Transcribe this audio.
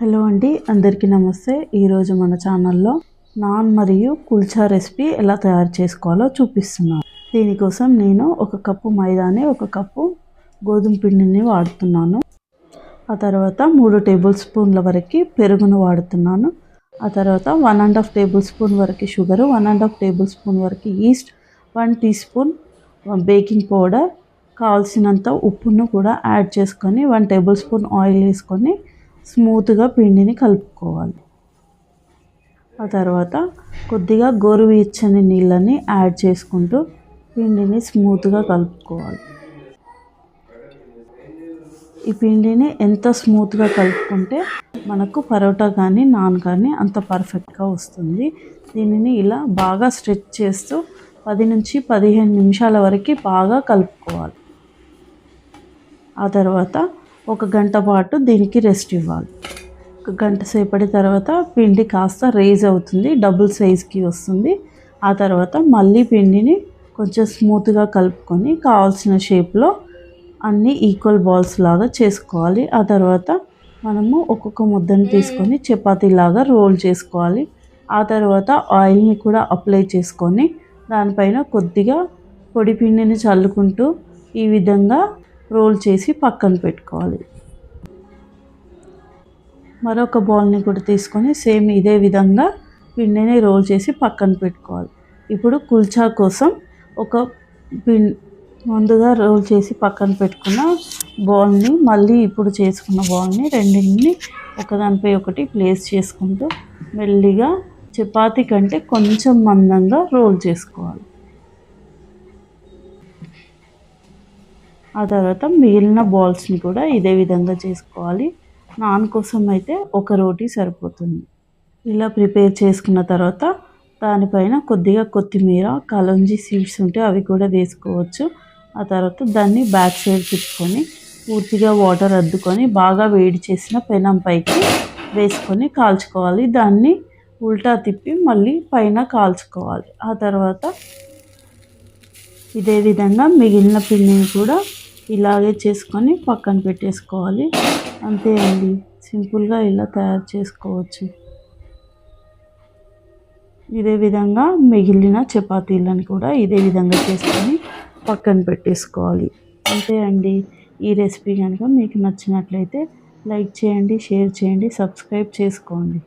Hello అండి, అందరికీ నమస్తే. ఈరోజు మన ఛానల్లో నాన్ మరియు కుల్చా రెసిపీ ఎలా తయారు చేసుకోవాలో చూపిస్తున్నాను. దీనికోసం నేను 1 కప్పు మైదాని 1 కప్పు గోధుమ పిండిని వాడుతున్నాను. ఆ తర్వాత 3 టేబుల్ స్పూన్ల వరకు పెరుగును వాడుతున్నాను. ఆ తర్వాత 1½ టేబుల్ స్పూన్ వరకు షుగర్, 1½ టేబుల్ స్పూన్ వరకు yeast, 1 teaspoon baking powder, కావాల్సినంత ఉప్పును కూడా యాడ్ చేసుకొని 1 టేబుల్ స్పూన్ ఆయిల్ వేసుకొని స్మూత్గా పిండిని కలుపుకోవాలి. ఆ తర్వాత కొద్దిగా గోరువెచ్చని నీళ్ళని యాడ్ చేసుకుంటూ పిండిని స్మూత్గా కలుపుకోవాలి. ఈ పిండిని ఎంత స్మూత్గా కలుపుకుంటే మనకు పరోటా కానీ నాన్ కానీ అంత పర్ఫెక్ట్గా వస్తుంది. దీనిని ఇలా బాగా స్ట్రెచ్ చేస్తూ 10 నుంచి 15 నిమిషాల వరకు బాగా కలుపుకోవాలి. ఆ తర్వాత 1 గంట పాటు దీనికి రెస్ట్ ఇవ్వాలి. 1 గంట సేపటి తర్వాత పిండి కాస్త రేజ్ అవుతుంది, డబుల్ సైజ్కి వస్తుంది. ఆ తర్వాత మళ్ళీ పిండిని కొంచెం స్మూత్గా కలుపుకొని కావాల్సిన షేప్లో అన్ని ఈక్వల్ బాల్స్ లాగా చేసుకోవాలి. ఆ తర్వాత మనము ఒక్కొక్క ముద్దను తీసుకొని చపాతీలాగా రోల్ చేసుకోవాలి. ఆ తర్వాత ఆయిల్ని కూడా అప్లై చేసుకొని దానిపైన కొద్దిగా పొడి పిండిని చల్లుకుంటూ ఈ విధంగా రోల్ చేసి పక్కన పెట్టుకోవాలి. మరొక బౌల్ని కూడా తీసుకొని సేమ్ ఇదే విధంగా పిండిని రోల్ చేసి పక్కన పెట్టుకోవాలి. ఇప్పుడు కుల్చా కోసం ముందుగా రోల్ చేసి పక్కన పెట్టుకున్న బౌల్ని మళ్ళీ ఇప్పుడు చేసుకున్న బౌల్ని రెండింటిని ఒకదానిపై ఒకటి ప్లేస్ చేసుకుంటూ మెల్లిగా చపాతీ కంటే కొంచెం మందంగా రోల్ చేసుకోవాలి. ఆ తర్వాత మిగిలిన బాల్స్ని కూడా ఇదే విధంగా చేసుకోవాలి. నాన్ కోసం అయితే 1 రోటీ సరిపోతుంది. ఇలా ప్రిపేర్ చేసుకున్న తర్వాత దానిపైన కొద్దిగా కొత్తిమీర, కలోంజీ సీడ్స్ ఉంటే అవి కూడా వేసుకోవచ్చు. ఆ తర్వాత దాన్ని బ్యాక్ సైడ్ తిప్పుకొని పూర్తిగా వాటర్ అద్దుకొని బాగా వేడి చేసిన పెనం పైకి వేసుకొని కాల్చుకోవాలి. దాన్ని ఉల్టా తిప్పి మళ్ళీ పైన కాల్చుకోవాలి. ఆ తర్వాత ఇదే విధంగా మిగిలిన పిండిని కూడా ఇలాగే చేసుకొని పక్కన పెట్టేసుకోవాలి. అంతే అండి, సింపుల్గా ఇలా తయారు చేసుకోవచ్చు. ఇదే విధంగా మిగిలిన చపాతీలను కూడా ఇదే విధంగా చేసుకొని పక్కన పెట్టేసుకోవాలి. అంతే అండి. ఈ రెసిపీ కనుక మీకు నచ్చినట్లయితే లైక్ చేయండి, షేర్ చేయండి, సబ్స్క్రైబ్ చేసుకోండి.